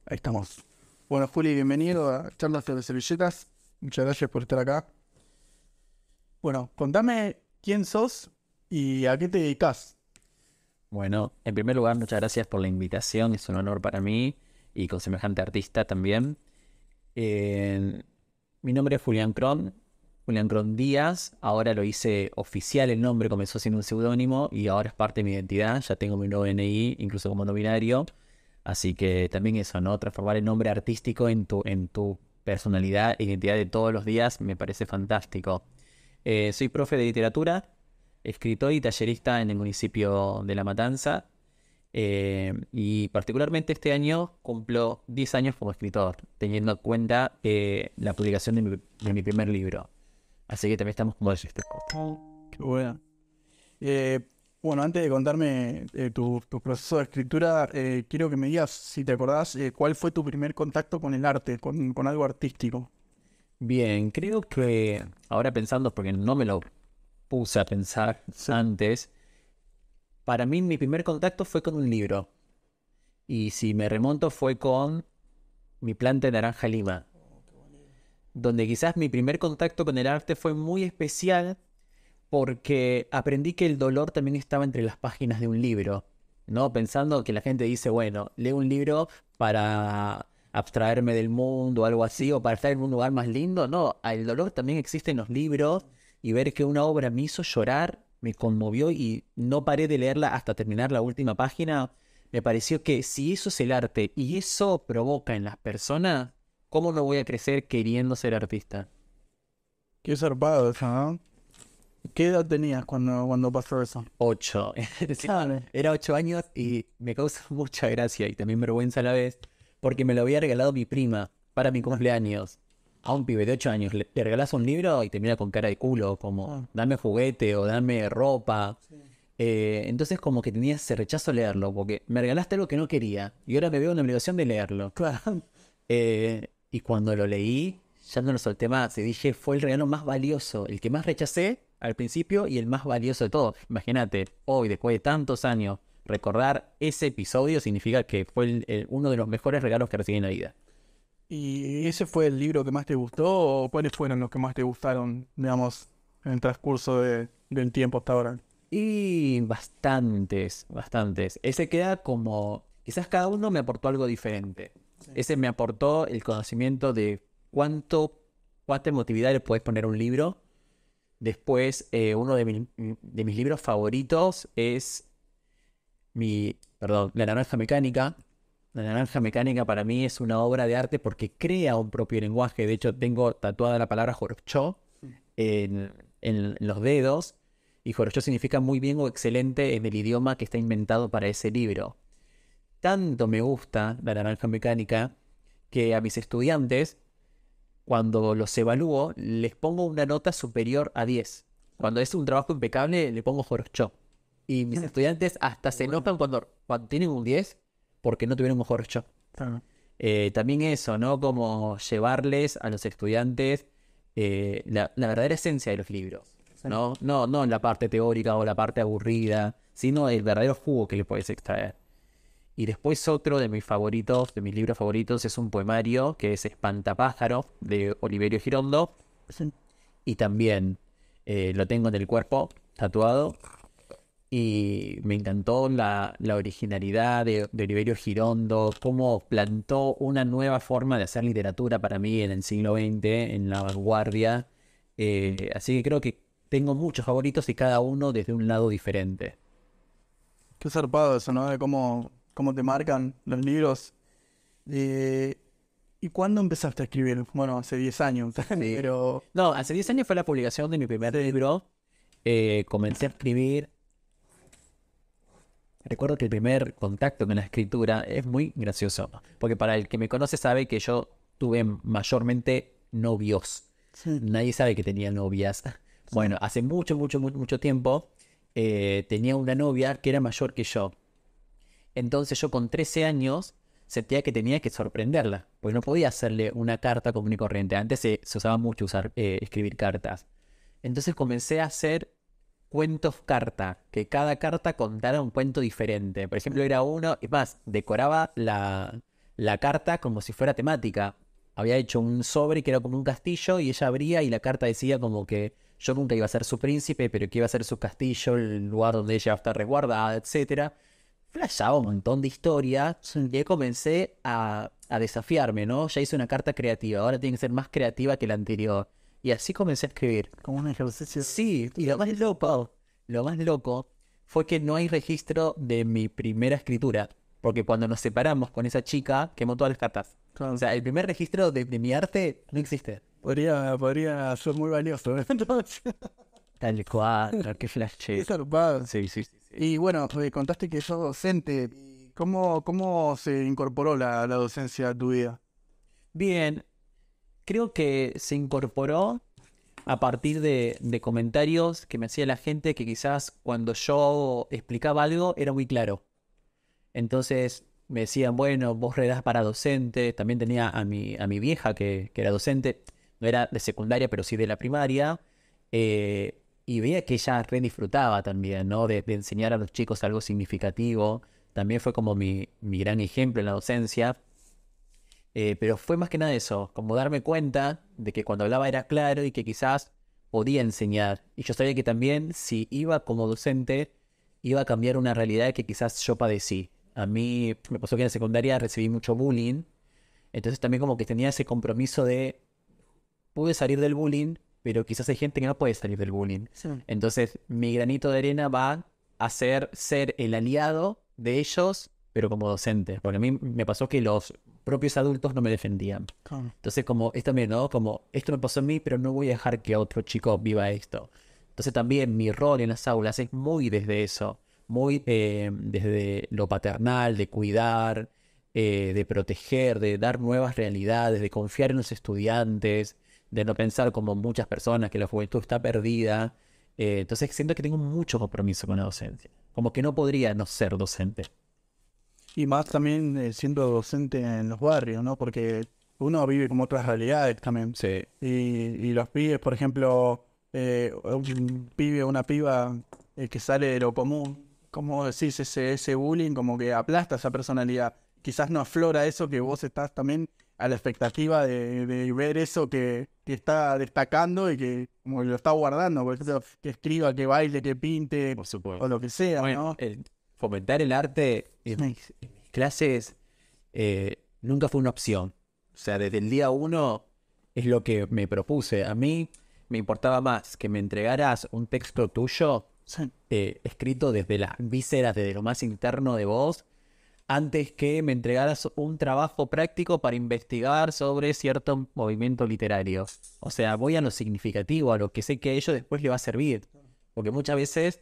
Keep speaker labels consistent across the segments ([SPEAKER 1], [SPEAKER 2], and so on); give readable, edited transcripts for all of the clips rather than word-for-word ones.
[SPEAKER 1] Ahí estamos. Bueno, Juli, bienvenido a Charlas sobre Servilletas. Muchas gracias por estar acá. Bueno, contame quién sos y a qué te dedicas.
[SPEAKER 2] Bueno, en primer lugar, muchas gracias por la invitación, es un honor para mí y con semejante artista también. Eh, Mi nombre es Julián Cron Díaz, ahora lo hice oficial el nombre, comenzó siendo un seudónimo y ahora es parte de mi identidad, ya tengo mi nuevo DNI, incluso como no binario, así que también eso, ¿no? Transformar el nombre artístico en tu personalidad e identidad de todos los días me parece fantástico. Soy profe de literatura, escritor y tallerista en el municipio de La Matanza. Y particularmente este año cumplo 10 años como escritor, teniendo en cuenta la publicación de mi primer libro. Así que también estamos como de festejo.
[SPEAKER 1] Qué bueno. Eh, bueno, antes de contarme tu proceso de escritura, quiero que me digas, si te acordás, cuál fue tu primer contacto con el arte, con algo artístico.
[SPEAKER 2] Bien, creo que ahora pensando, porque no me lo puse a pensar
[SPEAKER 1] Sí.
[SPEAKER 2] antes, para mí mi primer contacto fue con un libro. Y si me remonto fue con Mi planta de naranja lima, donde quizás mi primer contacto con el arte fue muy especial porque aprendí que el dolor también estaba entre las páginas de un libro, ¿no? Pensando que la gente dice, bueno, leo un libro para abstraerme del mundo o algo así, o para estar en un lugar más lindo. No, el dolor también existe en los libros y ver que una obra me hizo llorar, me conmovió y no paré de leerla hasta terminar la última página. Me pareció que si eso es el arte y eso provoca en las personas, ¿cómo no voy a crecer queriendo ser artista?
[SPEAKER 1] Qué zarpado eso, ¿no? ¿Qué edad tenías cuando pasó eso?
[SPEAKER 2] 8. Es decir,
[SPEAKER 1] Claro.
[SPEAKER 2] era 8 años y me causa mucha gracia y también vergüenza a la vez porque me lo había regalado mi prima para mi cumpleaños. A un pibe de 8 años le regalas un libro y te mira con cara de culo, como
[SPEAKER 1] Ah,
[SPEAKER 2] dame juguete o dame ropa.
[SPEAKER 1] sí.
[SPEAKER 2] Entonces como que tenía ese rechazo a leerlo porque me regalaste algo que no quería y ahora me veo en la obligación de leerlo.
[SPEAKER 1] Claro.
[SPEAKER 2] Y cuando lo leí, ya no lo solté más. Y dije, fue el regalo más valioso, el que más rechacé al principio y el más valioso de todos. Imagínate, hoy, después de tantos años, recordar ese episodio significa que fue uno de los mejores regalos que recibí en la vida.
[SPEAKER 1] ¿Y ese fue el libro que más te gustó o cuáles fueron los que más te gustaron, digamos, en el transcurso del tiempo hasta ahora?
[SPEAKER 2] Y bastantes, bastantes. Ese queda como, quizás cada uno me aportó algo diferente.
[SPEAKER 1] Sí.
[SPEAKER 2] Ese me aportó el conocimiento de cuánta emotividad le puedes poner a un libro. Después, uno de mis libros favoritos es La Naranja Mecánica. La Naranja Mecánica para mí es una obra de arte porque crea un propio lenguaje. De hecho, tengo tatuada la palabra Jorobchó en, en los dedos. Y Jorobchó significa muy bien o excelente en el idioma que está inventado para ese libro. Tanto me gusta La Naranja Mecánica que a mis estudiantes cuando los evalúo, les pongo una nota superior a 10. Cuando es un trabajo impecable, le pongo Jorobchó. Y mis estudiantes hasta se
[SPEAKER 1] Bueno,
[SPEAKER 2] enojan cuando tienen un 10 porque no tuvieron un Jorobchó.
[SPEAKER 1] claro.
[SPEAKER 2] También eso, ¿no? Como llevarles a los estudiantes la verdadera esencia de los libros.
[SPEAKER 1] Sí.
[SPEAKER 2] No la parte teórica o la parte aburrida, sino el verdadero jugo que le puedes extraer. Y después otro de mis favoritos, de mis libros favoritos, es un poemario que es Espantapájaros de Oliverio Girondo.
[SPEAKER 1] Sí.
[SPEAKER 2] Y también lo tengo en el cuerpo, tatuado. Y me encantó la originalidad de Oliverio Girondo, cómo plantó una nueva forma de hacer literatura para mí en el siglo XX, en la vanguardia. Así que creo que tengo muchos favoritos y cada uno desde un lado diferente.
[SPEAKER 1] Qué zarpado eso, ¿no? De cómo te marcan los libros. Eh, ¿Y cuándo empezaste a escribir? Bueno, hace 10 años,
[SPEAKER 2] Sí.
[SPEAKER 1] pero...
[SPEAKER 2] No, hace 10 años fue la publicación de mi primer
[SPEAKER 1] Sí.
[SPEAKER 2] libro. Comencé a escribir. Recuerdo que el primer contacto con la escritura es muy gracioso, porque para el que me conoce sabe que yo tuve mayormente novios.
[SPEAKER 1] Sí.
[SPEAKER 2] Nadie sabe que tenía novias.
[SPEAKER 1] Sí.
[SPEAKER 2] Bueno, hace mucho, mucho, mucho, mucho tiempo tenía una novia que era mayor que yo. Entonces yo con 13 años sentía que tenía que sorprenderla, porque no podía hacerle una carta común y corriente. Antes se usaba mucho escribir cartas. Entonces comencé a hacer cuentos carta, que cada carta contara un cuento diferente. Por ejemplo, era uno, es más, decoraba la carta como si fuera temática. Había hecho un sobre que era como un castillo y ella abría y la carta decía como que yo nunca iba a ser su príncipe, pero que iba a ser su castillo, el lugar donde ella va a estar resguardada, etcétera. Flashaba un montón de historias y ahí comencé a desafiarme, ¿no? Ya hice una carta creativa, ahora tiene que ser más creativa que la anterior. Y así comencé a escribir.
[SPEAKER 1] Como un ejercicio.
[SPEAKER 2] Sí, y lo más loco fue que no hay registro de mi primera escritura, porque cuando nos separamos con esa chica, quemó todas las cartas. O
[SPEAKER 1] Claro.
[SPEAKER 2] sea, el primer registro de mi arte no existe.
[SPEAKER 1] Podría ser muy valioso, ¿eh? Entonces,
[SPEAKER 2] Tal cual, qué flash.
[SPEAKER 1] qué zarpado.
[SPEAKER 2] Sí, sí, sí, sí.
[SPEAKER 1] Y bueno, contaste que sos docente. ¿Cómo se incorporó la docencia a tu vida?
[SPEAKER 2] Bien, creo que se incorporó a partir de comentarios que me hacía la gente que quizás cuando yo explicaba algo era muy claro. Entonces me decían, bueno, vos redás para docente. También tenía a mi vieja que era docente, no era de secundaria, pero sí de la primaria. Y veía que ella re disfrutaba también, ¿no? De enseñar a los chicos algo significativo. También fue como mi gran ejemplo en la docencia. Pero fue más que nada eso, como darme cuenta de que cuando hablaba era claro y que quizás podía enseñar. Y yo sabía que también si iba como docente, iba a cambiar una realidad que quizás yo padecí. A mí me pasó que en la secundaria recibí mucho bullying, entonces también como que tenía ese compromiso de, pude salir del bullying, pero quizás hay gente que no puede salir del bullying.
[SPEAKER 1] Sí.
[SPEAKER 2] Entonces mi granito de arena va a ser el aliado de ellos, pero como docente. Porque a mí me pasó que los propios adultos no me defendían.
[SPEAKER 1] Claro.
[SPEAKER 2] Entonces como esto también, ¿no? Como esto me pasó a mí, pero no voy a dejar que otro chico viva esto. Entonces también mi rol en las aulas es muy desde eso, muy desde lo paternal, de cuidar, de proteger, de dar nuevas realidades, de confiar en los estudiantes, de no pensar como muchas personas que la juventud está perdida. Entonces siento que tengo mucho compromiso con la docencia. Como que no podría no ser docente.
[SPEAKER 1] Y más también siendo docente en los barrios, ¿no? Porque uno vive como otras realidades también.
[SPEAKER 2] Sí.
[SPEAKER 1] Y los pibes, por ejemplo, un pibe o una piba que sale de lo común, como decís, ese bullying como que aplasta esa personalidad. Quizás no aflora eso que vos estás también a la expectativa de ver eso que está destacando y que como que lo está guardando. Por ejemplo, que escriba, que baile, que pinte
[SPEAKER 2] Por supuesto.
[SPEAKER 1] o lo que sea,
[SPEAKER 2] Bueno,
[SPEAKER 1] ¿no?
[SPEAKER 2] fomentar el arte en
[SPEAKER 1] Sí.
[SPEAKER 2] mis clases nunca fue una opción. O sea, desde el día uno es lo que me propuse. A mí me importaba más que me entregaras un texto tuyo
[SPEAKER 1] Sí.
[SPEAKER 2] escrito desde las vísceras, desde lo más interno de vos, antes que me entregaras un trabajo práctico para investigar sobre cierto movimiento literario. O sea, voy a lo significativo, a lo que sé que a ellos después le va a servir. Porque muchas veces,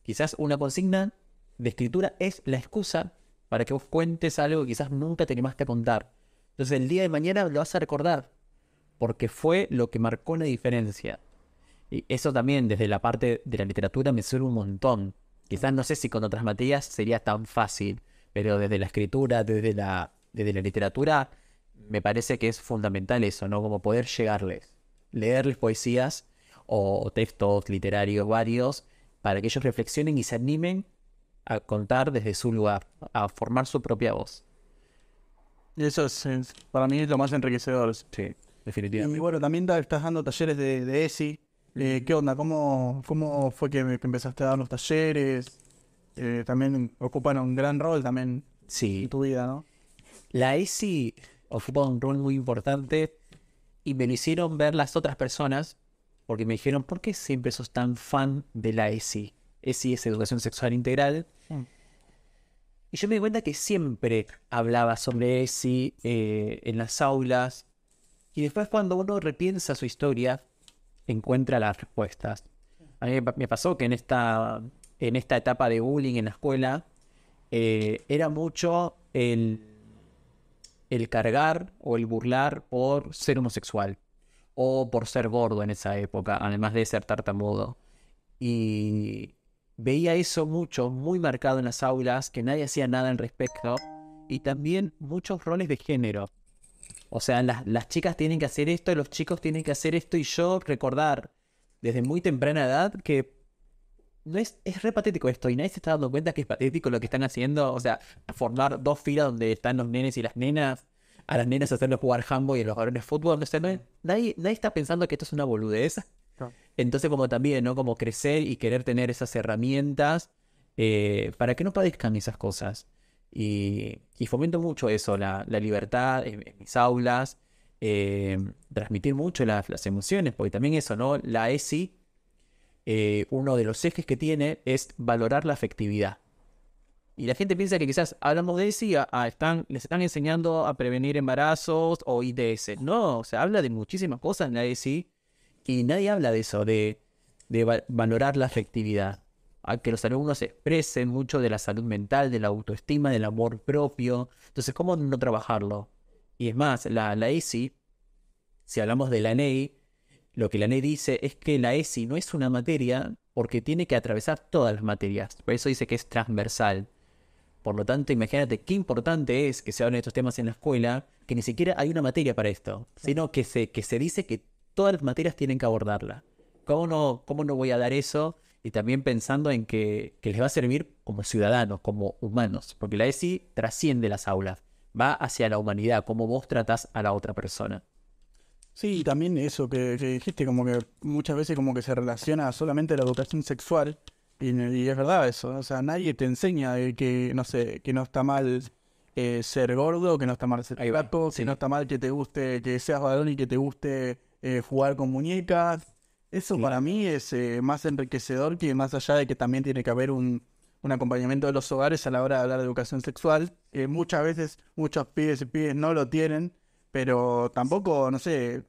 [SPEAKER 2] quizás una consigna de escritura es la excusa para que vos cuentes algo que quizás nunca te animaste a contar. Entonces el día de mañana lo vas a recordar, porque fue lo que marcó la diferencia. Y eso también desde la parte de la literatura me sirve un montón. Quizás no sé si con otras materias sería tan fácil, pero desde la escritura, desde la literatura, me parece que es fundamental eso, ¿no? Como poder llegarles, leerles poesías o textos literarios varios, para que ellos reflexionen y se animen a contar desde su lugar, a formar su propia voz.
[SPEAKER 1] Y eso para mí es lo más enriquecedor.
[SPEAKER 2] Sí,
[SPEAKER 1] Y
[SPEAKER 2] definitivamente.
[SPEAKER 1] bueno, también estás dando talleres de ESI. ¿Qué onda? ¿Cómo fue que empezaste a dar los talleres? También ocupan un gran rol también
[SPEAKER 2] Sí,
[SPEAKER 1] en tu vida, ¿no?
[SPEAKER 2] la ESI ocupa un rol muy importante y me lo hicieron ver las otras personas porque me dijeron, ¿por qué siempre sos tan fan de la ESI? ESI es Educación Sexual Integral.
[SPEAKER 1] Mm.
[SPEAKER 2] Y yo me di cuenta que siempre hablaba sobre ESI en las aulas. Y después cuando uno repiensa su historia, encuentra las respuestas. A mí me pasó que en esta etapa de bullying en la escuela, era mucho el cargar o el burlar por ser homosexual o por ser gordo en esa época, además de ser tartamudo. Y veía eso mucho, muy marcado en las aulas, que nadie hacía nada al respecto, y también muchos roles de género. O sea, las chicas tienen que hacer esto, los chicos tienen que hacer esto, y yo recordar desde muy temprana edad que es re patético esto y nadie se está dando cuenta que es patético lo que están haciendo. O sea, formar dos filas donde están los nenes y las nenas, a las nenas hacerles jugar handball y a los varones fútbol. O sea, nadie está pensando que esto es una boludez.
[SPEAKER 1] Claro.
[SPEAKER 2] Entonces, como también, ¿no? Como crecer y querer tener esas herramientas para que no padezcan esas cosas. Y fomento mucho eso, la libertad en mis aulas, transmitir mucho las emociones, porque también eso, ¿no? La ESI, uno de los ejes que tiene es valorar la afectividad. Y la gente piensa que quizás hablamos de ESI, les están enseñando a prevenir embarazos o ITS. No, se habla de muchísimas cosas en la ESI y nadie habla de eso, de valorar la afectividad. A que los alumnos expresen mucho de la salud mental, de la autoestima, del amor propio. Entonces, ¿cómo no trabajarlo? Y es más, la ESI, si hablamos de la NEI, lo que la NEI dice es que la ESI no es una materia porque tiene que atravesar todas las materias. Por eso dice que es transversal. Por lo tanto, imagínate qué importante es que se hablen de estos temas en la escuela, que ni siquiera hay una materia para esto, sino que se dice que todas las materias tienen que abordarla. ¿Cómo no voy a dar eso? Y también pensando en que les va a servir como ciudadanos, como humanos, porque la ESI trasciende las aulas, va hacia la humanidad, cómo vos tratás a la otra persona.
[SPEAKER 1] Sí, y también eso que dijiste, como que muchas veces como que se relaciona solamente la educación sexual, y es verdad eso, o sea, nadie te enseña de que, no sé, que no está mal ser gordo, que no está mal ser
[SPEAKER 2] Ahí va,
[SPEAKER 1] flaco, que no
[SPEAKER 2] sí.
[SPEAKER 1] está mal que te guste, que seas varón y que te guste jugar con muñecas. Eso para mí es más enriquecedor que más allá de que también tiene que haber un acompañamiento de los hogares a la hora de hablar de educación sexual, que muchas veces muchos pibes y pibes no lo tienen, pero tampoco, no sé,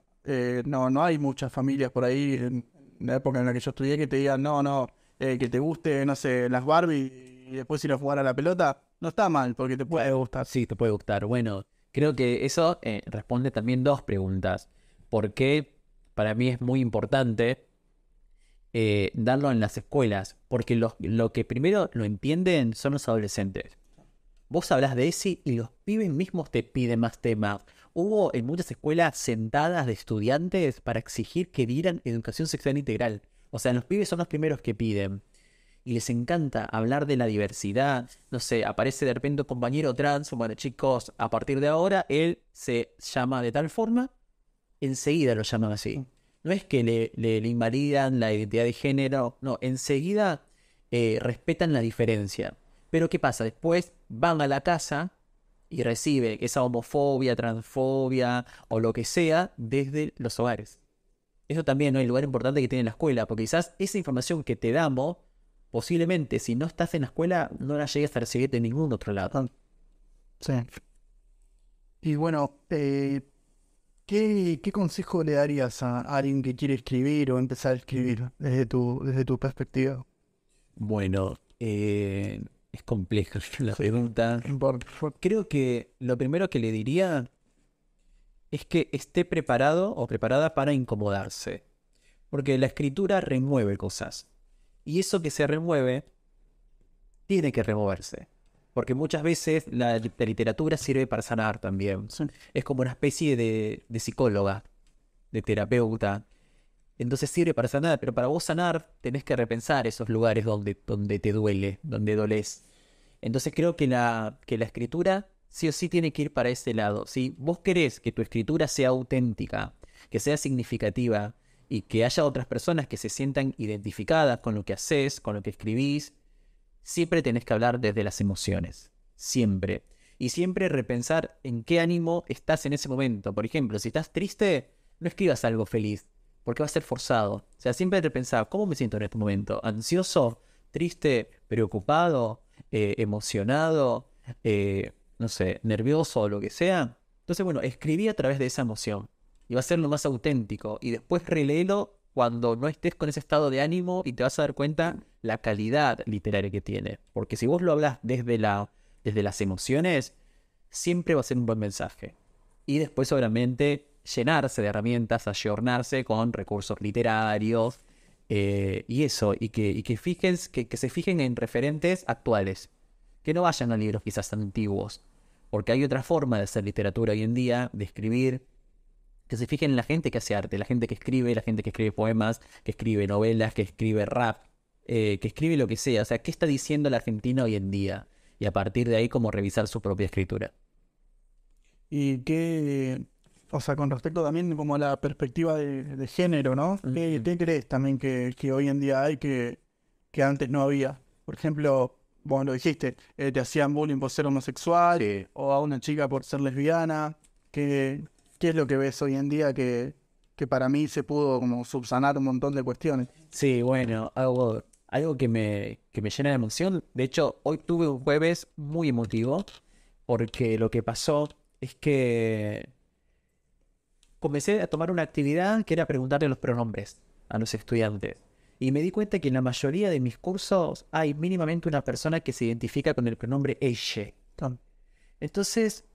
[SPEAKER 1] no hay muchas familias por ahí en la época en la que yo estudié que te digan, no, que te guste, no sé, las Barbie y después ir a jugar a la pelota, no está mal, porque te puede gustar.
[SPEAKER 2] Sí, te puede gustar. Bueno, creo que eso responde también dos preguntas. ¿Por qué para mí es muy importante darlo en las escuelas? Porque lo que primero lo entienden son los adolescentes. Vos hablas de ESI y los pibes mismos te piden más temas. Hubo en muchas escuelas sentadas de estudiantes para exigir que dieran educación sexual integral. O sea, los pibes son los primeros que piden. Y les encanta hablar de la diversidad. No sé, aparece de repente un compañero trans. Bueno, chicos, a partir de ahora él se llama de tal forma, enseguida lo llaman así. No es que le invalidan la identidad de género, no, enseguida respetan la diferencia. Pero ¿qué pasa? Después van a la casa y reciben esa homofobia, transfobia o lo que sea desde los hogares. Eso también, ¿no? El lugar importante que tiene la escuela, porque quizás esa información que te damos, posiblemente si no estás en la escuela, no la llegues a recibir de ningún otro lado.
[SPEAKER 1] Sí. Y bueno, ¿qué consejo le darías a alguien que quiere escribir o empezar a escribir desde tu perspectiva?
[SPEAKER 2] Bueno, es compleja la pregunta. Creo que lo primero que le diría es que esté preparado o preparada para incomodarse. Porque la escritura remueve cosas. Y eso que se remueve tiene que removerse. Porque muchas veces la literatura sirve para sanar también.
[SPEAKER 1] Sí.
[SPEAKER 2] Es como una especie de psicóloga, de terapeuta. Entonces sirve para sanar, pero para vos sanar tenés que repensar esos lugares donde te duele, donde dolés. Entonces creo que la escritura sí o sí tiene que ir para ese lado. Si vos querés que tu escritura sea auténtica, que sea significativa y que haya otras personas que se sientan identificadas con lo que haces, con lo que escribís, siempre tenés que hablar desde las emociones. Siempre. Y siempre repensar en qué ánimo estás en ese momento. Por ejemplo, si estás triste, no escribas algo feliz, porque va a ser forzado. O sea, siempre repensar, ¿cómo me siento en este momento? ¿Ansioso? ¿Triste? ¿Preocupado? ¿Emocionado? No sé, nervioso o lo que sea. Entonces, bueno, escribí a través de esa emoción. Y va a ser lo más auténtico. Y después reléelo cuando no estés con ese estado de ánimo y te vas a dar cuenta la calidad literaria que tiene. Porque si vos lo hablas desde las emociones, siempre va a ser un buen mensaje. Y después, obviamente, llenarse de herramientas, ayornarse con recursos literarios y eso, que se fijen en referentes actuales, que no vayan a libros quizás antiguos, porque hay otra forma de hacer literatura hoy en día, de escribir, que se fijen en la gente que hace arte, la gente que escribe poemas, que escribe novelas, que escribe rap, que escribe lo que sea. O sea, ¿qué está diciendo la Argentina hoy en día? Y a partir de ahí, como revisar su propia escritura.
[SPEAKER 1] Y o sea, con respecto también como a la perspectiva de género, ¿no? ¿Qué crees también que hoy en día hay que antes no había? Por ejemplo, vos lo dijiste, te hacían bullying por ser homosexual
[SPEAKER 2] Sí.
[SPEAKER 1] o a una chica por ser lesbiana. ¿Qué, qué es lo que ves hoy en día que para mí se pudo como subsanar un montón de cuestiones?
[SPEAKER 2] Sí, bueno, algo que me llena de emoción. De hecho, hoy tuve un jueves muy emotivo porque lo que pasó es que comencé a tomar una actividad que era preguntarle los pronombres a los estudiantes. Y me di cuenta que en la mayoría de mis cursos hay mínimamente una persona que se identifica con el pronombre ella. Entonces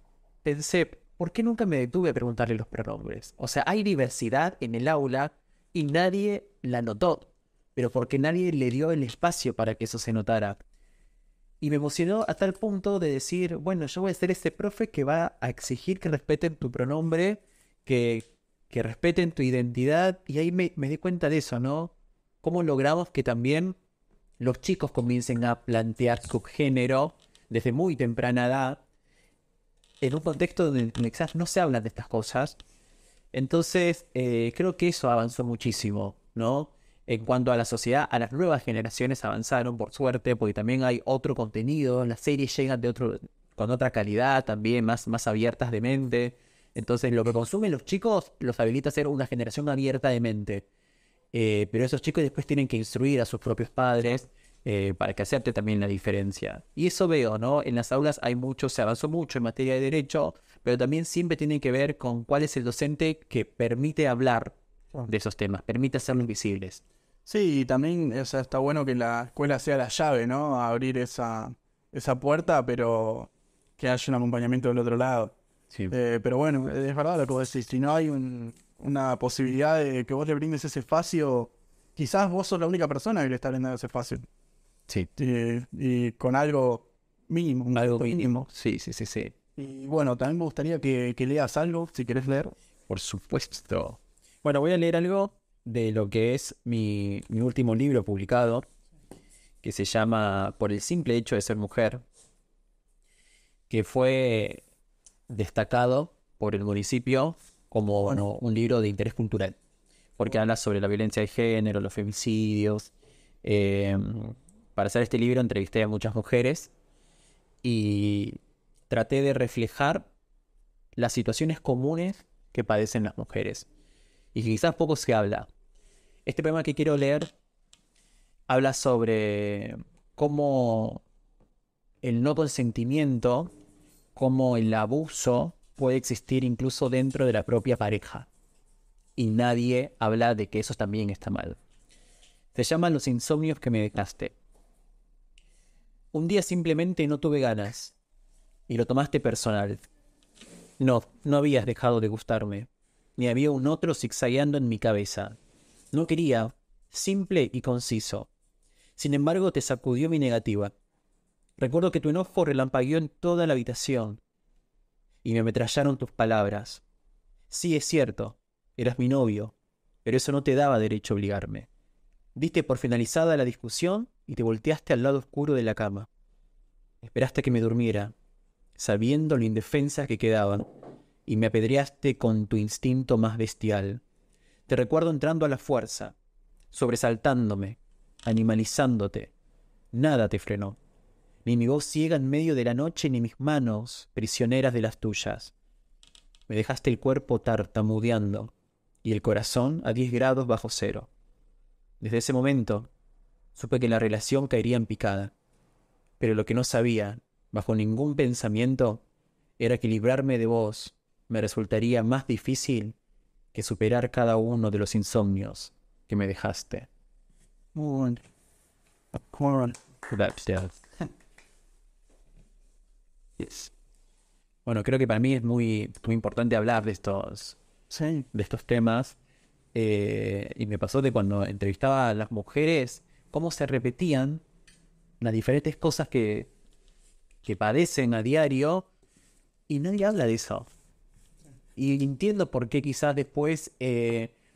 [SPEAKER 2] pensé, ¿por qué nunca me detuve a preguntarle los pronombres? O sea, hay diversidad en el aula y nadie la notó, pero porque nadie le dio el espacio para que eso se notara. Y me emocionó a tal punto de decir, bueno, yo voy a ser ese profe que va a exigir que respeten tu pronombre, que, que respeten tu identidad. Y ahí me di cuenta de eso, ¿no? Cómo logramos que también los chicos comiencen a plantear su género desde muy temprana edad, en un contexto donde quizás no se hablan de estas cosas. Entonces, creo que eso avanzó muchísimo, ¿no? En cuanto a la sociedad, a las nuevas generaciones avanzaron, por suerte, porque también hay otro contenido, las series llegan con otra calidad también, más abiertas de mente. Entonces, lo que consumen los chicos los habilita a ser una generación abierta de mente. Pero esos chicos después tienen que instruir a sus propios padres para que acepte también la diferencia. Y eso veo, ¿no? En las aulas se avanzó mucho en materia de derecho, pero también siempre tiene que ver con cuál es el docente que permite hablar de esos temas, permite hacerlos visibles.
[SPEAKER 1] Sí, y también, o sea, está bueno que la escuela sea la llave, ¿no? A abrir esa puerta, pero que haya un acompañamiento del otro lado.
[SPEAKER 2] Sí.
[SPEAKER 1] Pero bueno, es verdad lo que vos decís. Si no hay una posibilidad de que vos le brindes ese espacio, quizás vos sos la única persona que le está brindando ese espacio.
[SPEAKER 2] Sí.
[SPEAKER 1] Y con algo mínimo, un
[SPEAKER 2] Algo
[SPEAKER 1] gesto
[SPEAKER 2] mínimo. Sí, sí, sí, sí.
[SPEAKER 1] Y bueno, también me gustaría que leas algo, si querés leer.
[SPEAKER 2] Por supuesto. Bueno, voy a leer algo de lo que es mi último libro publicado, que se llama Por el simple hecho de ser mujer, que fue destacado por el municipio como
[SPEAKER 1] Bueno,
[SPEAKER 2] un libro de interés cultural, porque habla sobre la violencia de género, los femicidios. Eh, para hacer este libro entrevisté a muchas mujeres y traté de reflejar las situaciones comunes que padecen las mujeres y que quizás poco se habla. Este poema que quiero leer habla sobre cómo el no consentimiento, cómo el abuso puede existir incluso dentro de la propia pareja. Y nadie habla de que eso también está mal. Se llama Los insomnios que me dejaste. Un día simplemente no tuve ganas y lo tomaste personal. No habías dejado de gustarme, ni había un otro zigzagueando en mi cabeza. No quería, simple y conciso. Sin embargo, te sacudió mi negativa. Recuerdo que tu enojo relampagueó en toda la habitación y me ametrallaron tus palabras. Sí, es cierto, eras mi novio, pero eso no te daba derecho a obligarme. Diste por finalizada la discusión y te volteaste al lado oscuro de la cama. Esperaste que me durmiera, sabiendo lo indefensa que quedaba, y me apedreaste con tu instinto más bestial. Te recuerdo entrando a la fuerza, sobresaltándome, animalizándote. Nada te frenó, ni mi voz ciega en medio de la noche, ni mis manos prisioneras de las tuyas. Me dejaste el cuerpo tartamudeando y el corazón a 10 grados bajo cero. Desde ese momento supe que la relación caería en picada, pero lo que no sabía, bajo ningún pensamiento, era que librarme de vos me resultaría más difícil que superar cada uno de los insomnios que me dejaste.
[SPEAKER 1] muy bueno. Muy bueno.
[SPEAKER 2] Yes. Bueno, creo que para mí es muy importante hablar
[SPEAKER 1] Sí,
[SPEAKER 2] de estos temas. Y me pasó de cuando entrevistaba a las mujeres, cómo se repetían las diferentes cosas que padecen a diario y nadie habla de eso. Y entiendo por qué quizás después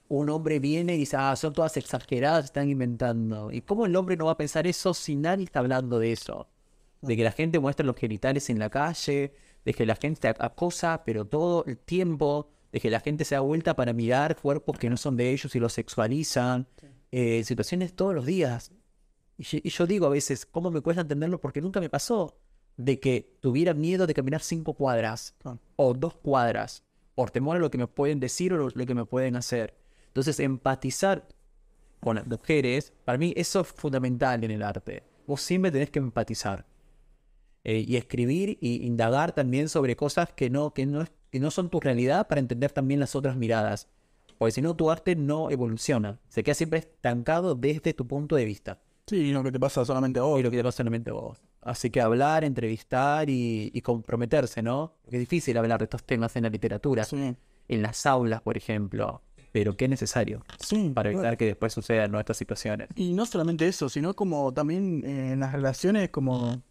[SPEAKER 2] un hombre viene y dice, son todas exageradas, están inventando. ¿Y cómo el hombre no va a pensar eso si nadie está hablando de eso? De que la gente muestra los genitales en la calle, de que la gente acosa, pero todo el tiempo, de que la gente se da vuelta para mirar cuerpos que no son de ellos y los sexualizan. Situaciones todos los días. Y yo digo a veces, ¿cómo me cuesta entenderlo? Porque nunca me pasó de que tuviera miedo de caminar 5 cuadras o 2 cuadras por temor a lo que me pueden decir o lo que me pueden hacer. Entonces, empatizar con las mujeres, para mí eso es fundamental en el arte. Vos siempre tenés que empatizar. Y escribir y indagar también sobre cosas que no son tu realidad para entender también las otras miradas. Porque si no, tu arte no evoluciona. Se queda siempre estancado desde tu punto de vista.
[SPEAKER 1] Sí, lo que te pasa solamente a vos.
[SPEAKER 2] Y lo que te pasa solamente a vos. Así que hablar, entrevistar y comprometerse, ¿no? Porque es difícil hablar de estos temas en la literatura.
[SPEAKER 1] Sí.
[SPEAKER 2] En las aulas, por ejemplo. Pero qué necesario
[SPEAKER 1] Sí,
[SPEAKER 2] para evitar que después sucedan, ¿no?, estas situaciones.
[SPEAKER 1] y no solamente eso, sino como también en las relaciones, como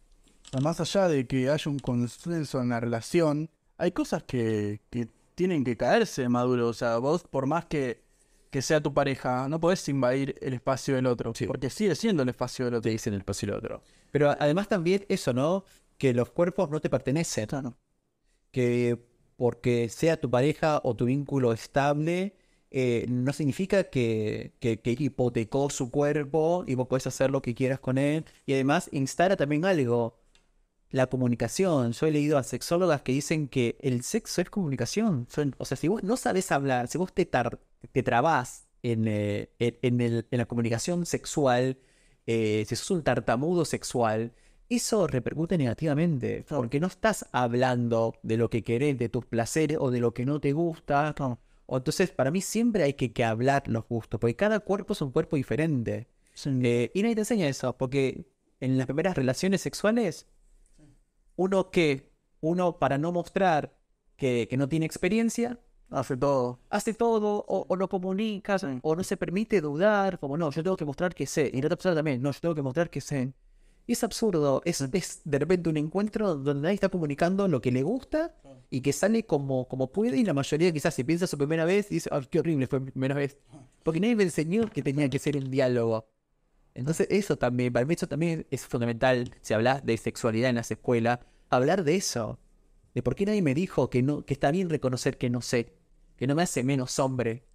[SPEAKER 1] más allá de que haya un consenso en la relación, hay cosas que tienen que caerse de maduro. O sea, vos, por más que sea tu pareja, no podés invadir el espacio del otro,
[SPEAKER 2] Sí.
[SPEAKER 1] porque sigue siendo el espacio del
[SPEAKER 2] Te
[SPEAKER 1] otro.
[SPEAKER 2] dicen el paso y el otro. Pero además también eso, ¿no? Que los cuerpos no te pertenecen.
[SPEAKER 1] Claro.
[SPEAKER 2] Que porque sea tu pareja o tu vínculo estable, no significa que hipotecó su cuerpo y vos podés hacer lo que quieras con él. Y además instala también algo, la comunicación. Yo he leído a sexólogas que dicen que el sexo es comunicación. O sea, si vos no sabés hablar, si vos te trabás en la comunicación sexual, si sos un tartamudo sexual, eso repercute negativamente,
[SPEAKER 1] Claro.
[SPEAKER 2] porque no estás hablando de lo que querés, de tus placeres o de lo que no te gusta.
[SPEAKER 1] Claro.
[SPEAKER 2] O entonces, para mí siempre hay que hablar los gustos, porque cada cuerpo es un cuerpo diferente.
[SPEAKER 1] Sí.
[SPEAKER 2] Y nadie te enseña eso, porque en las primeras relaciones sexuales, uno para no mostrar que no tiene experiencia,
[SPEAKER 1] Hace todo.
[SPEAKER 2] hace todo, o no comunica,
[SPEAKER 1] Sí.
[SPEAKER 2] o no se permite dudar, como no, yo tengo que mostrar que sé, y la otra persona también, no, yo tengo que mostrar que sé. Y es absurdo, es de repente un encuentro donde nadie está comunicando lo que le gusta y que sale como puede, y la mayoría quizás si piensa su primera vez dice, ay, qué horrible fue mi primera vez. Porque nadie me enseñó que tenía que ser un diálogo. Entonces eso también, para mí eso también es fundamental, si hablas de sexualidad en las escuelas, hablar de eso. De por qué nadie me dijo que está bien reconocer que no sé, que no me hace menos hombre.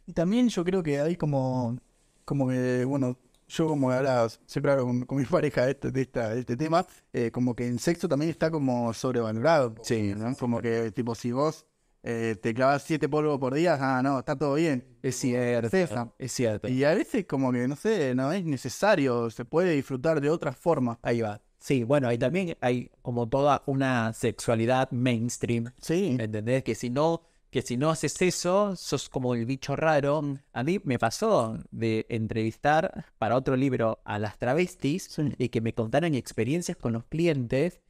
[SPEAKER 1] Y también yo creo que hay como que, bueno, yo como hablaba, siempre hablo con mi pareja de este tema, como que el sexo también está como sobrevalorado.
[SPEAKER 2] Sí.
[SPEAKER 1] ¿No? Como que, tipo, si vos te clavas 7 polvos por día, no, está todo bien.
[SPEAKER 2] Es cierto,
[SPEAKER 1] Esa.
[SPEAKER 2] es cierto.
[SPEAKER 1] Y a veces como que, no sé, no es necesario, se puede disfrutar de otras formas.
[SPEAKER 2] Ahí va. Sí, bueno, ahí también hay como toda una sexualidad mainstream,
[SPEAKER 1] Sí.
[SPEAKER 2] ¿entendés? Que si no haces eso, sos como el bicho raro. A mí me pasó de entrevistar para otro libro a las travestis
[SPEAKER 1] Sí.
[SPEAKER 2] y que me contaran experiencias con los clientes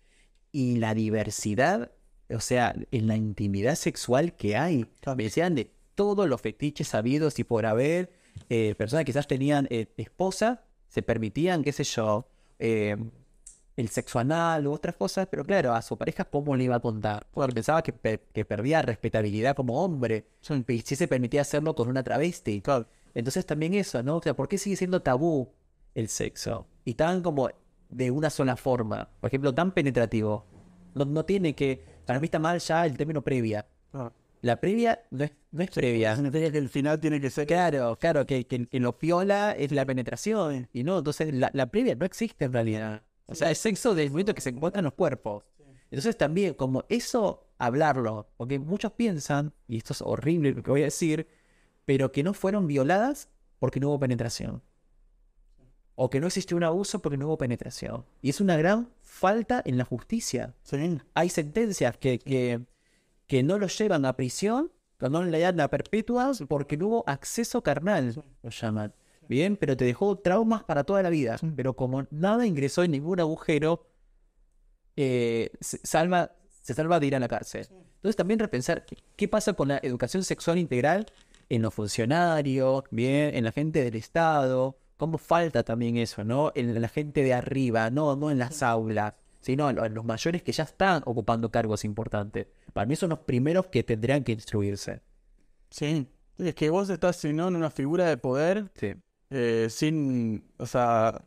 [SPEAKER 2] y la diversidad, o sea, en la intimidad sexual que hay.
[SPEAKER 1] Claro.
[SPEAKER 2] Me decían de todos los fetiches sabidos y por haber. Personas que quizás tenían esposa, se permitían, qué sé yo, el sexo anal u otras cosas, pero claro, a su pareja, ¿cómo le iba a contar? Porque pensaba que perdía respetabilidad como hombre.
[SPEAKER 1] Sí.
[SPEAKER 2] Y si se permitía hacerlo con una travesti.
[SPEAKER 1] Claro.
[SPEAKER 2] Entonces también eso, ¿no? O sea, ¿por qué sigue siendo tabú el sexo? Y tan como de una sola forma. Por ejemplo, tan penetrativo. No tiene que... Para mí está mal ya el término previa.
[SPEAKER 1] Claro.
[SPEAKER 2] La previa no es previa.
[SPEAKER 1] Significa que el final tiene que ser...
[SPEAKER 2] Claro, que lo piola es la penetración. Y no, entonces la previa no existe en realidad. O sea, es sexo desde el momento que se encuentran los cuerpos. Entonces también, como eso, hablarlo. Porque muchos piensan, y esto es horrible lo que voy a decir, pero que no fueron violadas porque no hubo penetración. O que no existió un abuso porque no hubo penetración. Y es una gran falta en la justicia.
[SPEAKER 1] Sí.
[SPEAKER 2] Hay sentencias que no los llevan a prisión, que no le dan a perpetuas porque no hubo acceso carnal, lo llaman. Bien, pero te dejó traumas para toda la vida. Pero como nada ingresó en ningún agujero, se salva de ir a la cárcel. Entonces también repensar qué pasa con la educación sexual integral en los funcionarios, bien, en la gente del Estado, cómo falta también eso, ¿no? En la gente de arriba, no en las aulas, sino en los mayores que ya están ocupando cargos importantes. Para mí son los primeros que tendrían que instruirse.
[SPEAKER 1] Sí. Sí, es que vos estás sino en una figura de poder
[SPEAKER 2] Sí,
[SPEAKER 1] sin, o sea,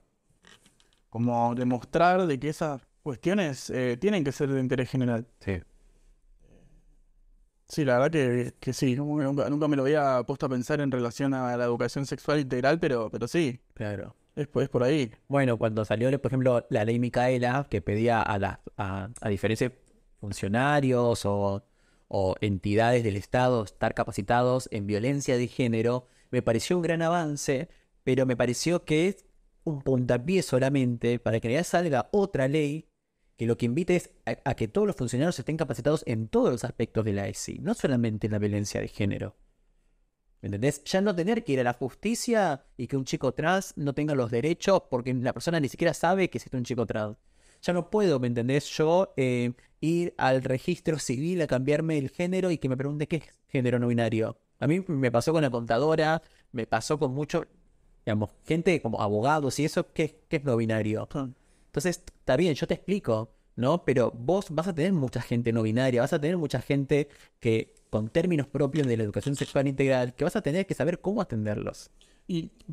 [SPEAKER 1] como demostrar de que esas cuestiones tienen que ser de interés general.
[SPEAKER 2] sí.
[SPEAKER 1] Sí, la verdad que sí, como que nunca me lo había puesto a pensar en relación a la educación sexual integral, pero sí,
[SPEAKER 2] Claro.
[SPEAKER 1] es por ahí.
[SPEAKER 2] Bueno, cuando salió, por ejemplo, la ley Micaela, que pedía a diferentes funcionarios o entidades del Estado estar capacitados en violencia de género, me pareció un gran avance, pero me pareció que es un puntapié solamente para que ya salga otra ley que lo que invite es a que todos los funcionarios estén capacitados en todos los aspectos de la ESI, no solamente en la violencia de género. ¿Me entendés? Ya no tener que ir a la justicia y que un chico trans no tenga los derechos porque la persona ni siquiera sabe que existe un chico trans. Ya no puedo, ¿me entendés? Yo ir al registro civil a cambiarme el género y que me pregunte qué es género no binario. A mí me pasó con la contadora, me pasó con mucho, digamos, gente como abogados y eso, ¿qué es no binario? Entonces, está bien, yo te explico, ¿no? Pero vos vas a tener mucha gente no binaria, vas a tener mucha gente que con términos propios de la educación sexual integral, que vas a tener que saber cómo atenderlos.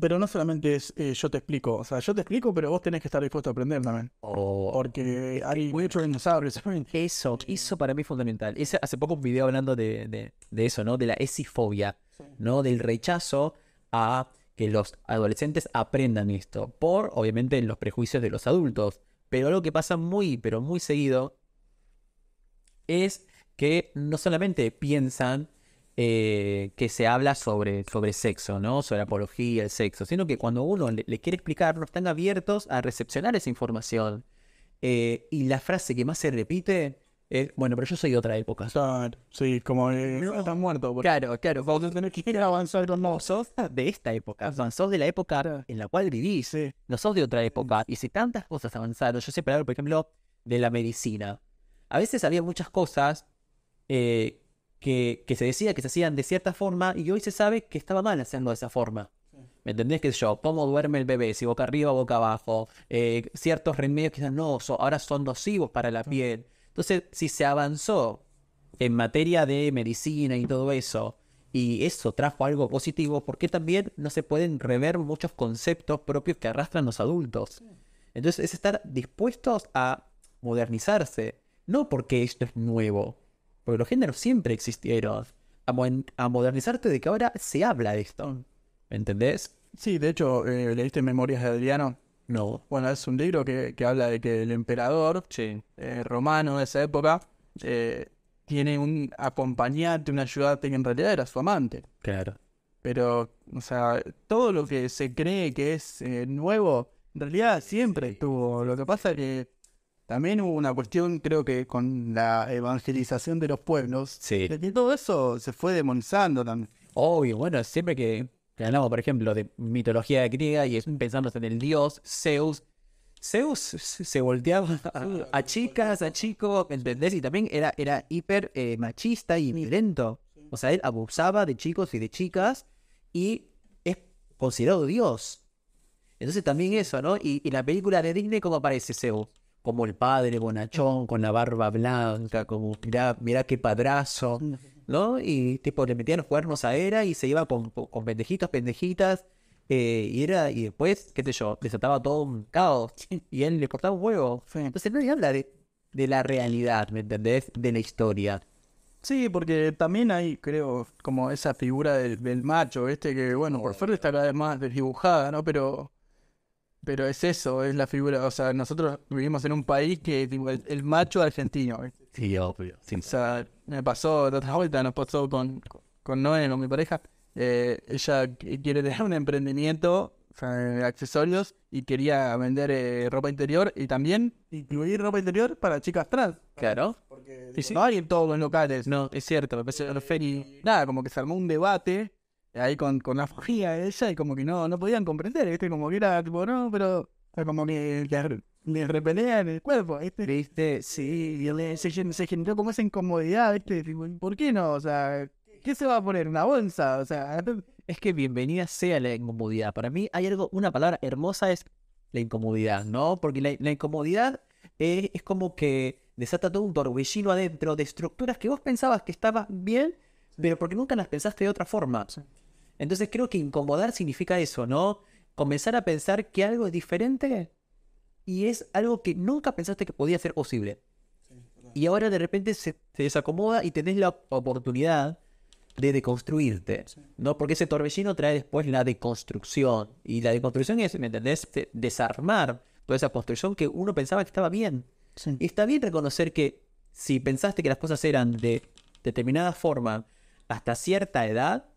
[SPEAKER 1] Pero no solamente es yo te explico, o sea, yo te explico, pero vos tenés que estar dispuesto a aprender también.
[SPEAKER 2] O
[SPEAKER 1] Porque hay muchos dinosaurios, ¿saben?
[SPEAKER 2] eso para mí es fundamental. Hace poco un video hablando de eso, ¿no? De la esifobia, ¿no? Del rechazo a que los adolescentes aprendan esto, por obviamente los prejuicios de los adultos. Pero algo que pasa muy, pero muy seguido es que no solamente piensan que se habla sobre sexo, ¿no? Sobre apología, el sexo, sino que cuando uno le quiere explicar, no están abiertos a recepcionar esa información. Y la frase que más se repite es, bueno, pero yo soy de otra época.
[SPEAKER 1] Claro, sí, como estás muerto.
[SPEAKER 2] Claro,
[SPEAKER 1] Vos tenés que ir a avanzar con
[SPEAKER 2] no
[SPEAKER 1] vos.
[SPEAKER 2] sos de esta época, no sos de la época en la cual vivís,
[SPEAKER 1] Sí,
[SPEAKER 2] no sos de otra época. Y si tantas cosas avanzaron, yo sé, por ejemplo, de la medicina. A veces había muchas cosas eh, que se decía que se hacían de cierta forma y hoy se sabe que estaba mal hacerlo de esa forma. ¿Me entendés? ¿Qué sé yo? ¿Cómo duerme el bebé? Si boca arriba o boca abajo. Ciertos remedios quizás no, ahora son nocivos para la piel. Entonces, si se avanzó en materia de medicina y todo eso, y eso trajo algo positivo, ¿por qué también no se pueden rever muchos conceptos propios que arrastran los adultos? Entonces, es estar dispuestos a modernizarse, no porque esto es nuevo, porque los géneros siempre existieron, a modernizarte de que ahora se habla de esto. ¿Me entendés?
[SPEAKER 1] sí, de hecho, ¿leíste Memorias de Adriano?
[SPEAKER 2] No.
[SPEAKER 1] Bueno, es un libro que habla de que el emperador
[SPEAKER 2] Sí.
[SPEAKER 1] romano de esa época tiene un acompañante, un ayudante que en realidad era su amante.
[SPEAKER 2] Claro.
[SPEAKER 1] Pero, o sea, todo lo que se cree que es nuevo, en realidad siempre estuvo. Lo que pasa es que también hubo una cuestión, creo que con la evangelización de los pueblos,
[SPEAKER 2] Sí.
[SPEAKER 1] de que todo eso se fue demonizando también.
[SPEAKER 2] Obvio, bueno, siempre que hablamos, por ejemplo, de mitología griega y pensando en el dios Zeus, Zeus se volteaba a chicas, a chicos, ¿me entendés? Y también era hiper machista y violento. O sea, él abusaba de chicos y de chicas y es considerado dios. Entonces también eso, ¿no? Y la película de Disney, ¿cómo aparece Zeus? Como el padre bonachón, con la barba blanca, como mirá qué padrazo, ¿no? Y tipo le metían los cuernos a Hera y se iba con pendejitos, pendejitas, y después, qué sé yo, desataba todo un caos, y él le cortaba un huevo.
[SPEAKER 1] Sí.
[SPEAKER 2] Entonces nadie habla de la realidad, ¿me entendés? De la historia.
[SPEAKER 1] Sí, porque también hay, creo, como esa figura del macho, que, bueno, por suerte está cada vez más desdibujada, ¿no? Pero es eso, es la figura, o sea, nosotros vivimos en un país que, tipo, el macho argentino, ¿viste?
[SPEAKER 2] Sí, obvio.
[SPEAKER 1] O sea, me pasó de otra vuelta, nos pasó con Noé, con mi pareja. Ella quiere tener un emprendimiento, o sea, de accesorios, y quería vender ropa interior y también incluir ropa interior para chicas trans.
[SPEAKER 2] Claro.
[SPEAKER 1] Porque
[SPEAKER 2] Sí, sí.
[SPEAKER 1] no hay en todos los locales.
[SPEAKER 2] No, es cierto, me parece
[SPEAKER 1] Y nada, como que se armó un debate ahí con la familia de ella y como que no podían comprender, ¿viste? Como que era tipo, no, pero o sea, como que le repelean el cuerpo, ¿viste?
[SPEAKER 2] ¿viste?
[SPEAKER 1] Sí, y se generó como esa incomodidad, ¿viste? Tipo, ¿por qué no? O sea, ¿qué se va a poner? ¿Una bolsa? O sea,
[SPEAKER 2] Es que bienvenida sea la incomodidad. Para mí hay una palabra hermosa es la incomodidad, ¿no? Porque la incomodidad es como que desata todo un torbellino adentro de estructuras que vos pensabas que estaban bien, pero porque nunca las pensaste de otra forma.
[SPEAKER 1] Sí.
[SPEAKER 2] Entonces creo que incomodar significa eso, ¿no? Comenzar a pensar que algo es diferente y es algo que nunca pensaste que podía ser posible. Y ahora de repente se desacomoda y tenés la oportunidad de deconstruirte, ¿no? Porque ese torbellino trae después la deconstrucción. Y la deconstrucción es, ¿me entendés? Desarmar toda esa construcción que uno pensaba que estaba bien.
[SPEAKER 1] Sí.
[SPEAKER 2] Y está bien reconocer que si pensaste que las cosas eran de determinada forma hasta cierta edad,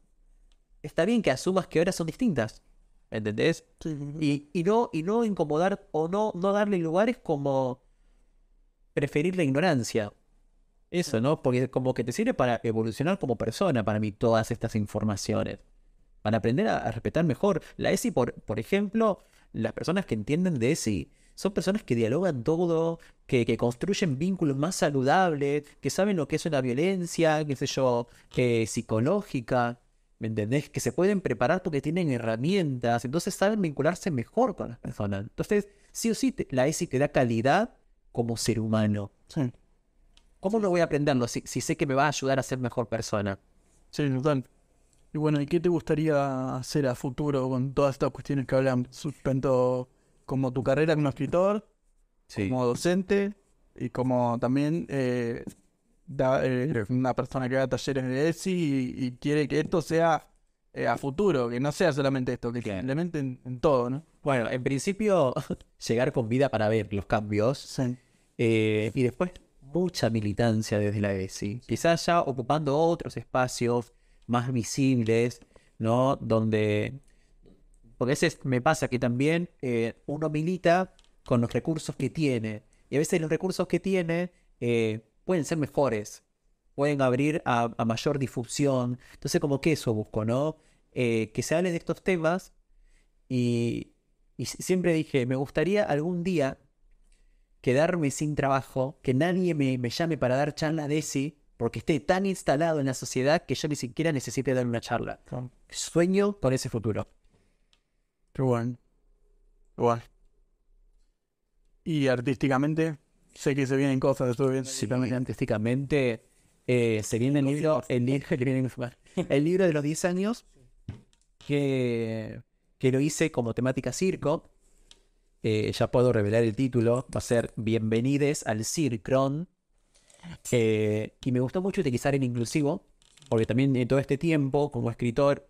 [SPEAKER 2] está bien que asumas que ahora son distintas. ¿Me entendés?
[SPEAKER 1] Sí.
[SPEAKER 2] Y no incomodar o no darle lugares como preferir la ignorancia. Eso, ¿no? Porque como que te sirve para evolucionar como persona, para mí, todas estas informaciones. Para aprender a respetar mejor. La ESI, por ejemplo, las personas que entienden de ESI son personas que dialogan todo, que construyen vínculos más saludables, que saben lo que es una violencia, qué sé yo, psicológica, ¿me entendés? Que se pueden preparar porque tienen herramientas, entonces saben vincularse mejor con las personas. Entonces, sí o sí, la ESI te da calidad como ser humano.
[SPEAKER 1] Sí.
[SPEAKER 2] ¿Cómo no voy a aprenderlo si sé que me va a ayudar a ser mejor persona?
[SPEAKER 1] Sí, total. Y bueno, ¿y qué te gustaría hacer a futuro con todas estas cuestiones que hablamos? Tanto como tu carrera como escritor,
[SPEAKER 2] Sí.
[SPEAKER 1] como docente y como también una persona que da talleres de ESI y quiere que esto sea a futuro, que no sea solamente esto, que
[SPEAKER 2] Bien.
[SPEAKER 1] simplemente en todo, ¿no?
[SPEAKER 2] Bueno, en principio, llegar con vida para ver los cambios.
[SPEAKER 1] Sí.
[SPEAKER 2] Y después, mucha militancia desde la ESI. Quizás ya ocupando otros espacios más visibles, ¿no? Donde... Porque a veces me pasa que también uno milita con los recursos que tiene. Y a veces los recursos que tiene pueden ser mejores. Pueden abrir a mayor difusión. Entonces como que eso busco, ¿no? Que se hable de estos temas. Y siempre dije, me gustaría algún día quedarme sin trabajo, que nadie me llame para dar charla de ESI, porque esté tan instalado en la sociedad que yo ni siquiera necesite dar una charla.
[SPEAKER 1] Claro.
[SPEAKER 2] Sueño con ese futuro.
[SPEAKER 1] Qué bueno. Igual. Y artísticamente, sé que se vienen cosas, estuve viendo.
[SPEAKER 2] Sí, también artísticamente se viene el libro, el libro de los 10 años que lo hice como temática circo. Ya puedo revelar el título, va a ser Bienvenides al Circron. Y me gustó mucho utilizar el inclusivo, porque también en todo este tiempo, como escritor,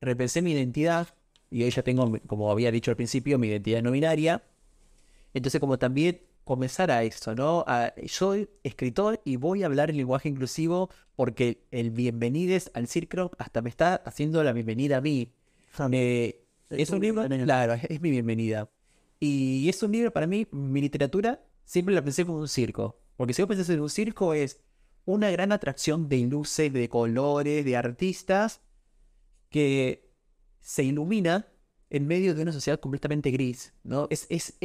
[SPEAKER 2] repensé mi identidad, y ahí ya tengo, como había dicho al principio, mi identidad no binaria. Entonces, como también comenzar a eso, ¿no? Soy escritor y voy a hablar en lenguaje inclusivo porque el bienvenides al Circron hasta me está haciendo la bienvenida a mí. Es un libro, claro, es mi bienvenida. Y es un libro para mí, mi literatura, siempre la pensé como un circo. Porque si vos pensás en un circo es una gran atracción de luces, de colores, de artistas que se ilumina en medio de una sociedad completamente gris, ¿no? Ese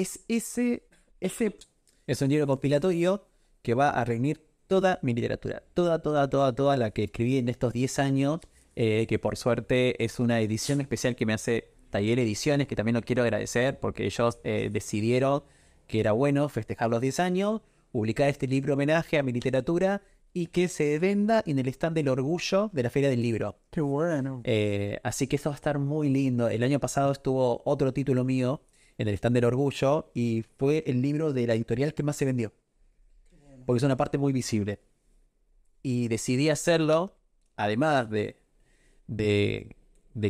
[SPEAKER 2] es un libro compilatorio que va a reunir toda mi literatura, toda la que escribí en estos 10 años, que por suerte es una edición especial que me hace Taller Ediciones, que también lo quiero agradecer porque ellos decidieron que era bueno festejar los 10 años, publicar este libro homenaje a mi literatura y que se venda en el stand del Orgullo de la Feria del Libro.
[SPEAKER 1] Qué bueno.
[SPEAKER 2] Así que esto va a estar muy lindo. El año pasado estuvo otro título mío en el stand del Orgullo y fue el libro de la editorial que más se vendió. Porque es una parte muy visible. Y decidí hacerlo, además de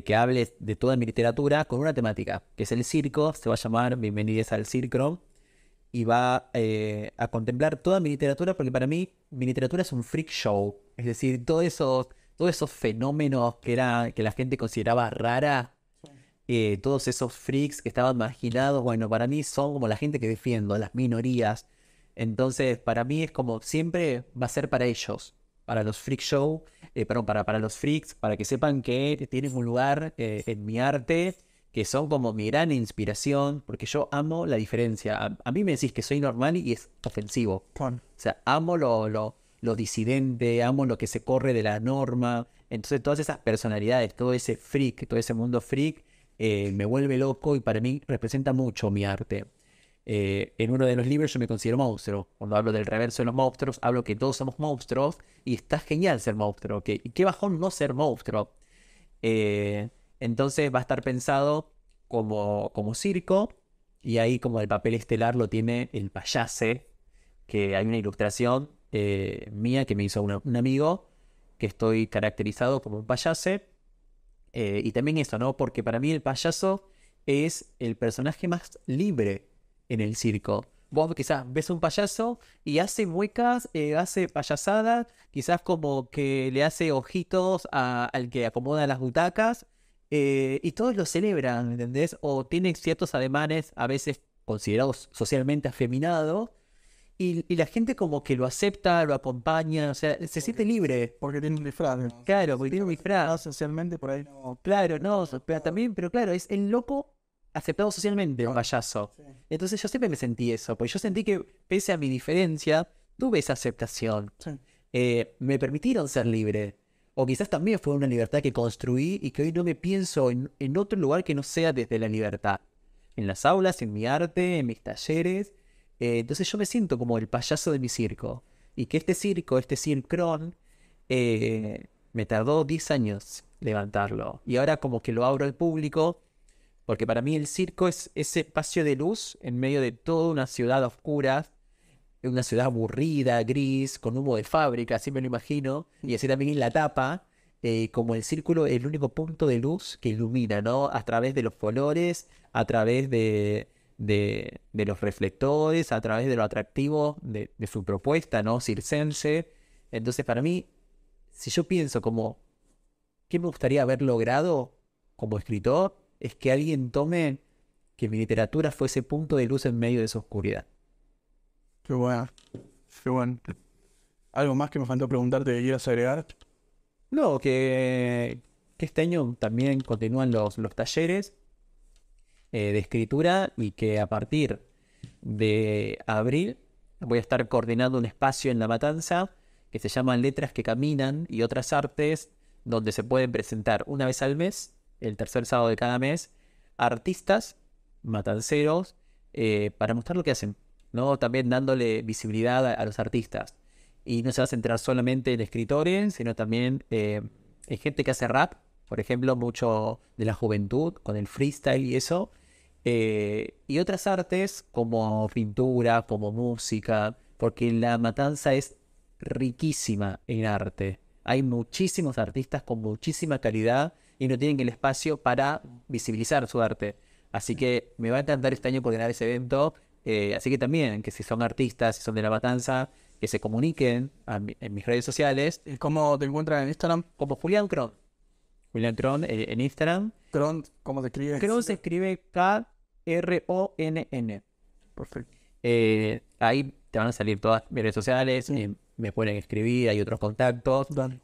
[SPEAKER 2] que hable de toda mi literatura, con una temática, que es el circo. Se va a llamar Bienvenidos al Circo. Y va a contemplar toda mi literatura, porque para mí mi literatura es un freak show. Es decir, todos esos fenómenos que la gente consideraba rara, todos esos freaks que estaban marginados, bueno, para mí son como la gente que defiendo, las minorías. Entonces, para mí es como siempre va a ser para ellos, para los freak show, para los freaks, para que sepan que tienen un lugar en mi arte, que son como mi gran inspiración, porque yo amo la diferencia. A mí me decís que soy normal y es ofensivo.
[SPEAKER 1] Juan.
[SPEAKER 2] O sea, amo lo disidente, amo lo que se corre de la norma. Entonces todas esas personalidades, todo ese freak, todo ese mundo freak, me vuelve loco y para mí representa mucho mi arte. En uno de los libros yo me considero monstruo. Cuando hablo del reverso de los monstruos, hablo que todos somos monstruos y está genial ser monstruo. Qué bajón no ser monstruo. Eh, entonces va a estar pensado como circo y ahí como el papel estelar lo tiene el payase, que hay una ilustración mía que me hizo un amigo, que estoy caracterizado como un payase. Y también eso, ¿no? Porque para mí el payaso es el personaje más libre en el circo. Vos quizás ves un payaso y hace muecas, hace payasadas, quizás como que le hace ojitos al que acomoda las butacas, y todos lo celebran, ¿entendés? O tiene ciertos ademanes, a veces considerados socialmente afeminados, y la gente como que lo acepta, lo acompaña, o sea, se siente libre.
[SPEAKER 1] Porque tiene un disfraz, ¿no?
[SPEAKER 2] Claro, porque tiene un disfraz.
[SPEAKER 1] No, esencialmente por ahí no.
[SPEAKER 2] Claro, no, pero también, pero claro, es el loco aceptado socialmente, un payaso.
[SPEAKER 1] Sí.
[SPEAKER 2] Entonces yo siempre me sentí eso, porque yo sentí que pese a mi diferencia, tuve esa aceptación.
[SPEAKER 1] Sí.
[SPEAKER 2] Me permitieron ser libre. O quizás también fue una libertad que construí y que hoy no me pienso en otro lugar que no sea desde la libertad. En las aulas, en mi arte, en mis talleres. Entonces yo me siento como el payaso de mi circo. Y que este circo, este circrón, me tardó 10 años levantarlo. Y ahora como que lo abro al público, porque para mí el circo es ese espacio de luz en medio de toda una ciudad oscura, una ciudad aburrida, gris, con humo de fábrica, así me lo imagino. Y así también en la tapa, como el círculo, el único punto de luz que ilumina, ¿no? A través de los colores, a través de los reflectores, a través de lo atractivo de su propuesta, ¿no? Circense. Entonces, para mí, si yo pienso como, ¿qué me gustaría haber logrado como escritor? Es que alguien tome que mi literatura fue ese punto de luz en medio de esa oscuridad.
[SPEAKER 1] Qué bueno. Qué bueno. ¿Algo más que me faltó preguntarte que quieras agregar?
[SPEAKER 2] No, que este año también continúan los talleres de escritura y que a partir de abril voy a estar coordinando un espacio en La Matanza que se llama Letras que Caminan y otras artes, donde se pueden presentar una vez al mes, el tercer sábado de cada mes, artistas matanceros para mostrar lo que hacen, ¿no? También dándole visibilidad a los artistas. Y no se va a centrar solamente en escritores, sino también en gente que hace rap, por ejemplo, mucho de la juventud, con el freestyle y eso. Y otras artes como pintura, como música, porque La Matanza es riquísima en arte. Hay muchísimos artistas con muchísima calidad y no tienen el espacio para visibilizar su arte. Así que me va a encantar este año coordinar ese evento. Así que también, que si son artistas, si son de La Matanza, que se comuniquen en mis redes sociales
[SPEAKER 1] ¿Y cómo te encuentran en Instagram?
[SPEAKER 2] como Julián Cron. Julián Cron en Instagram.
[SPEAKER 1] Cron, ¿cómo se escribe?
[SPEAKER 2] Cron se escribe Kronn.
[SPEAKER 1] Perfecto.
[SPEAKER 2] Ahí te van a salir todas mis redes sociales,
[SPEAKER 1] Sí.
[SPEAKER 2] me pueden escribir, hay otros contactos,
[SPEAKER 1] Dale.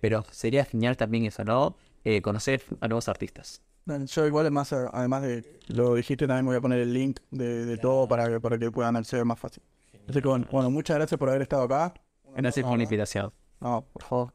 [SPEAKER 2] pero sería genial también eso, ¿no? Conocer a nuevos artistas.
[SPEAKER 1] Dale, yo igual, además de lo dijiste, también me voy a poner el link de todo para que puedan acceder más fácil. Así que bueno, muchas gracias por haber estado acá.
[SPEAKER 2] Gracias por la invitación.
[SPEAKER 1] No, por favor.